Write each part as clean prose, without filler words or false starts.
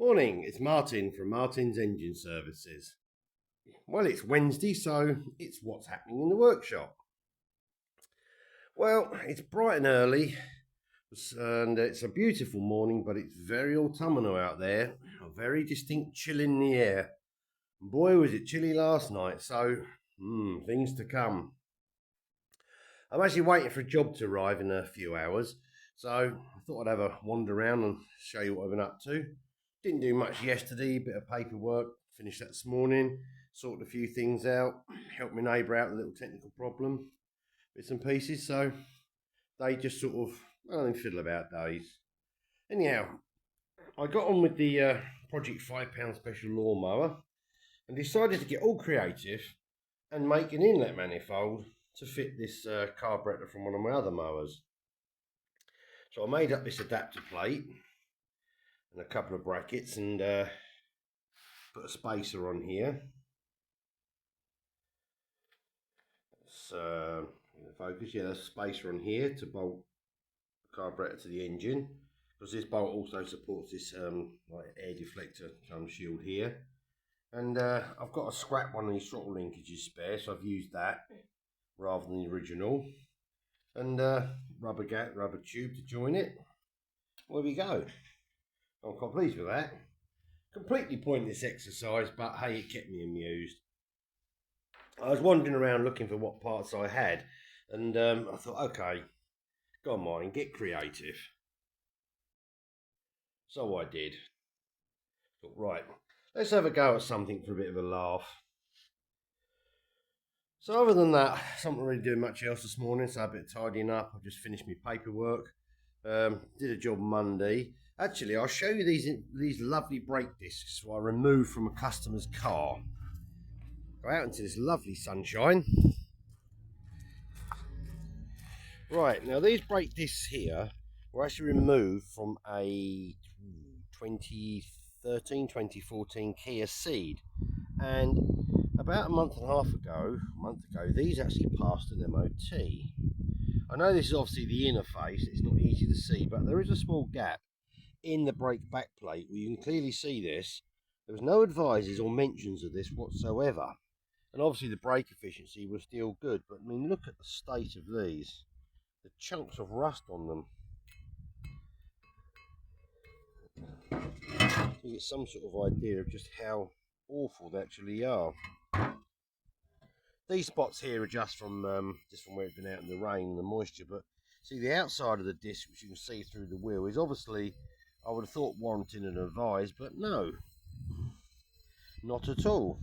Morning, it's Martin from Martin's Engine Services. Well, it's Wednesday, so it's what's happening in the workshop. Well, it's bright and early, and it's a beautiful morning, but it's very autumnal out there. A very distinct chill in the air. And boy, was it chilly last night, so things to come. I'm actually waiting for a job to arrive in a few hours, so I thought I'd have a wander around and show you what I've been up to. Didn't do much yesterday, bit of paperwork, finished that this morning, sorted a few things out, helped my neighbour out with a little technical problem, bits and pieces, so they just sort of, fiddle about days. Anyhow, I got on with the Project £5 special lawnmower and decided to get all creative and make an inlet manifold to fit this carburettor from one of my other mowers. So I made up this adapter plate and a couple of brackets and put a spacer on here. It's in the focus, yeah, there's a spacer on here to bolt the carburettor to the engine, because this bolt also supports this like air deflector shield here. And I've got a scrap one of these throttle linkages spare, so I've used that rather than the original. And rubber tube to join it. There we go. I'm quite pleased with that. Completely pointless exercise, but hey, it kept me amused. I was wandering around looking for what parts I had, and I thought, okay, go on, Martin, get creative. So I did. Thought, right, let's have a go at something for a bit of a laugh. So other than that, I wasn't really doing much else this morning, so I had a bit of tidying up. I just finished my paperwork. Did a job Monday. Actually, I'll show you these lovely brake discs I removed from a customer's car. Go out into this lovely sunshine. Right, now these brake discs here were actually removed from a 2014 Kia Ceed, and about a month ago, these actually passed an MOT. I know this is obviously the interface, it's not easy to see, but there is a small gap in the brake backplate where you can clearly see this. There was no advices or mentions of this whatsoever, and obviously the brake efficiency was still good, but I mean, look at the state of these, the chunks of rust on them. You get some sort of idea of just how awful they actually are. These spots here are just from where it's been out in the rain and the moisture, but see the outside of the disc, which you can see through the wheel, is obviously, I would have thought, warranted and advised, but no, not at all.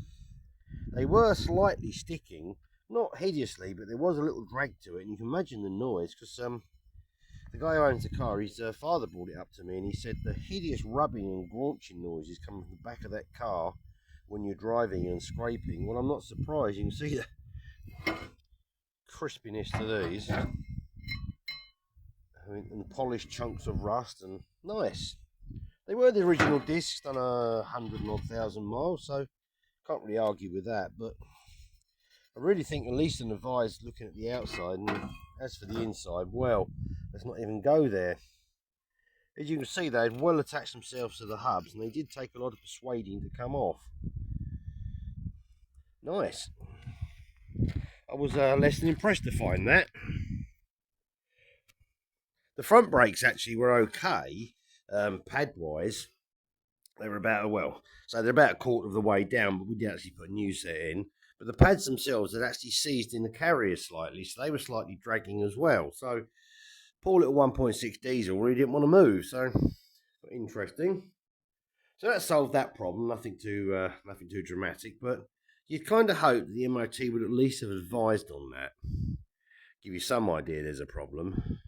They were slightly sticking, not hideously, but there was a little drag to it, and you can imagine the noise, because the guy who owns the car, his father brought it up to me, and he said the hideous rubbing and graunching noises coming from the back of that car when you're driving and scraping. Well, I'm not surprised. You can see the crispiness to these. I mean, and polished chunks of rust, and nice. They were the original discs, done 100,000 miles, so can't really argue with that. But I really think at least an advised looking at the outside, and as for the inside, well, let's not even go there. As you can see, they had well attached themselves to the hubs, and they did take a lot of persuading to come off. Nice. I was less than impressed to find that. The front brakes actually were okay, pad-wise. They were about, so they're about a quarter of the way down, but we did actually put a new set in. But the pads themselves had actually seized in the carrier slightly, so they were slightly dragging as well. So poor little 1.6 diesel really didn't want to move, so interesting. So that solved that problem, nothing too dramatic, but you'd kind of hope the MOT would at least have advised on that. Give you some idea there's a problem.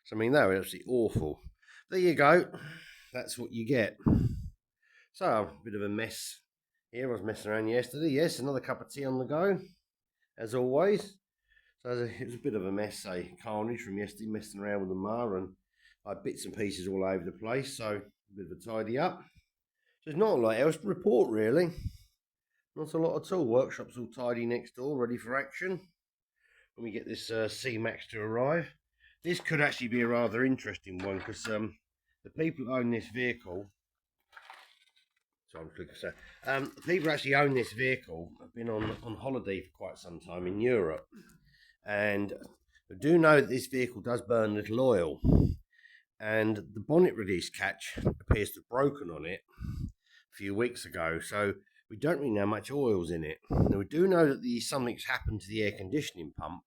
So I mean, they were absolutely awful. There you go, that's what you get. So, a bit of a mess here. I was messing around yesterday. Yes, another cup of tea on the go, as always. So it was a bit of a mess, carnage from yesterday, messing around with the mower, and I had bits and pieces all over the place, so a bit of a tidy up. So there's not a lot else to report, really. Not a lot at all. Workshop's all tidy next door, ready for action. When we get this C-Max to arrive. This could actually be a rather interesting one, because the people who own this vehicle So I'm looking so. People who actually own this vehicle have been on holiday for quite some time in Europe, and I do know that this vehicle does burn a little oil, and the bonnet release catch appears to have broken on it a few weeks ago. So we don't really know how much oil's in it. Now we do know that something's happened to the air conditioning pump,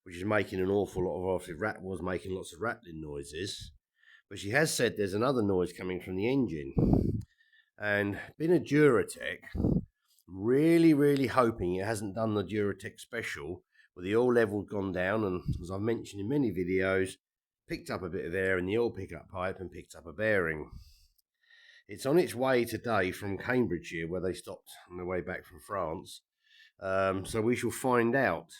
which is making an awful lot of was making lots of rattling noises. But she has said there's another noise coming from the engine. And being a Duratec, really hoping it hasn't done the Duratec special where the oil level's gone down and, as I've mentioned in many videos, picked up a bit of air in the oil pickup pipe and picked up a bearing. It's on its way today from Cambridgeshire, where they stopped on their way back from France. So we shall find out.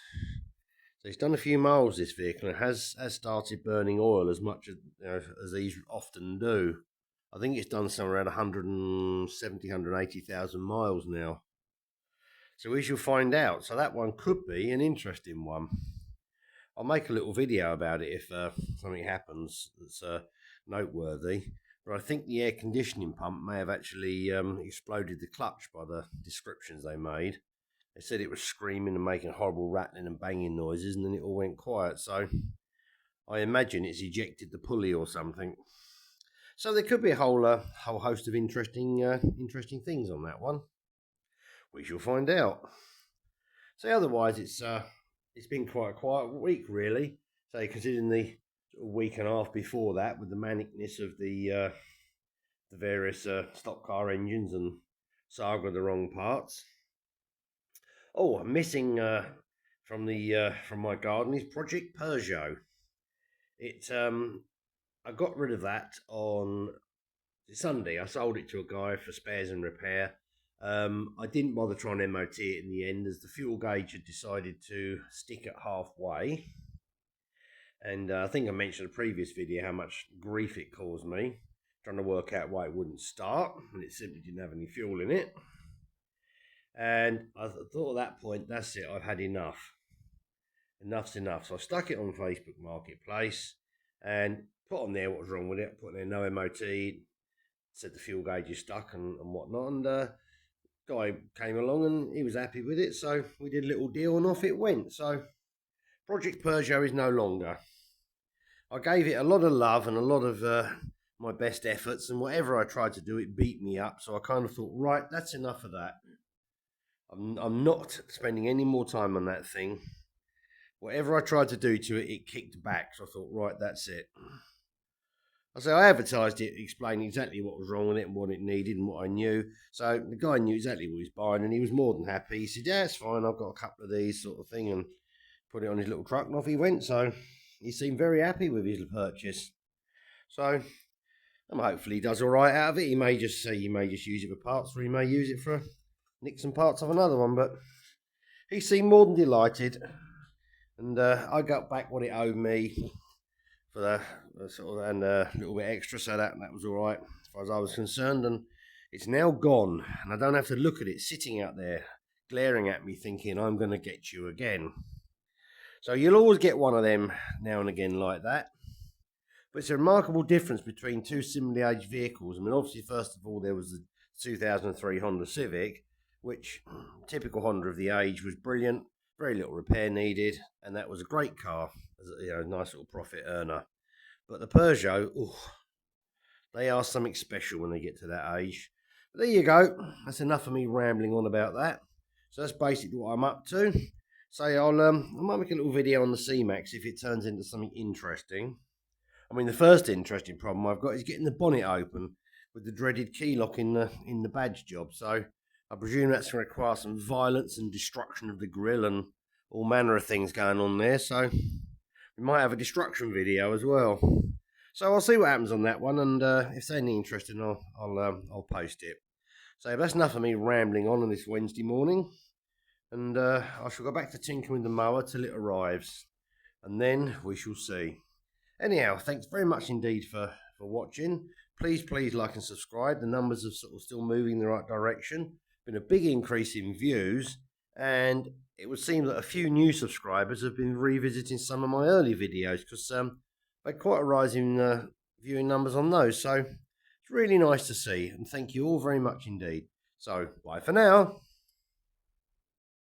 So it's done a few miles, this vehicle, and has started burning oil as much as these often do. I think it's done somewhere around 170, 180,000 miles now. So we shall find out. So that one could be an interesting one. I'll make a little video about it if something happens that's noteworthy. But I think the air conditioning pump may have actually exploded the clutch by the descriptions they made. They said it was screaming and making horrible rattling and banging noises, and then it all went quiet. So I imagine it's ejected the pulley or something. So there could be a whole host of interesting things on that one. We shall find out. So otherwise, it's been quite a quiet week, really. So considering the week and a half before that, with the manicness of the various stock car engines and Saga the wrong parts. Oh, missing from my garden is Project Peugeot. I got rid of that on Sunday. I sold it to a guy for spares and repair. I didn't bother trying to MOT it in the end, as the fuel gauge had decided to stick at halfway. And I think I mentioned in a previous video how much grief it caused me, trying to work out why it wouldn't start, and it simply didn't have any fuel in it. And I thought at that point, that's it, I've had enough. Enough's enough. So I stuck it on Facebook Marketplace and put on there what was wrong with it. Put in there no MOT, said the fuel gauge is stuck and whatnot. And guy came along and he was happy with it. So we did a little deal and off it went. So Project Peugeot is no longer. I gave it a lot of love and a lot of my best efforts, and whatever I tried to do, it beat me up. So I kind of thought, right, that's enough of that. I'm not spending any more time on that thing. Whatever I tried to do to it, it kicked back. So I thought, right, that's it. I advertised it, explaining exactly what was wrong with it and what it needed and what I knew. So the guy knew exactly what he was buying, and he was more than happy. He said, yeah, it's fine, I've got a couple of these sort of thing, and put it on his little truck, and off he went. So he seemed very happy with his purchase. So hopefully he does all right out of it. He may just use it for parts, or he may use it for nick some parts of another one. But he seemed more than delighted, and I got back what it owed me for the sort of, and a little bit extra. So that was all right as far as I was concerned. And it's now gone, and I don't have to look at it sitting out there glaring at me, thinking I'm going to get you again. So you'll always get one of them now and again like that. But it's a remarkable difference between two similarly aged vehicles. I mean, obviously, first of all, there was the 2003 Honda Civic, which, typical Honda of the age, was brilliant, very little repair needed, and that was a great car, a nice little profit earner. But the Peugeot, they are something special when they get to that age. But there you go. That's enough of me rambling on about that. So that's basically what I'm up to. So I might make a little video on the C-Max if it turns into something interesting. I mean, the first interesting problem I've got is getting the bonnet open with the dreaded key lock in the badge job. So I presume that's going to require some violence and destruction of the grille and all manner of things going on there. So we might have a destruction video as well. So I'll see what happens on that one, and if there's anything interesting, I'll post it. So that's enough of me rambling on this Wednesday morning, and I shall go back to tinkering with the mower till it arrives, and then we shall see. Anyhow, thanks very much indeed for watching. Please like and subscribe. The numbers are sort of still moving in the right direction. Been a big increase in views, and it would seem that a few new subscribers have been revisiting some of my early videos, because they had quite a rise in viewing numbers on those. So it's really nice to see, and thank you all very much indeed. So, bye for now.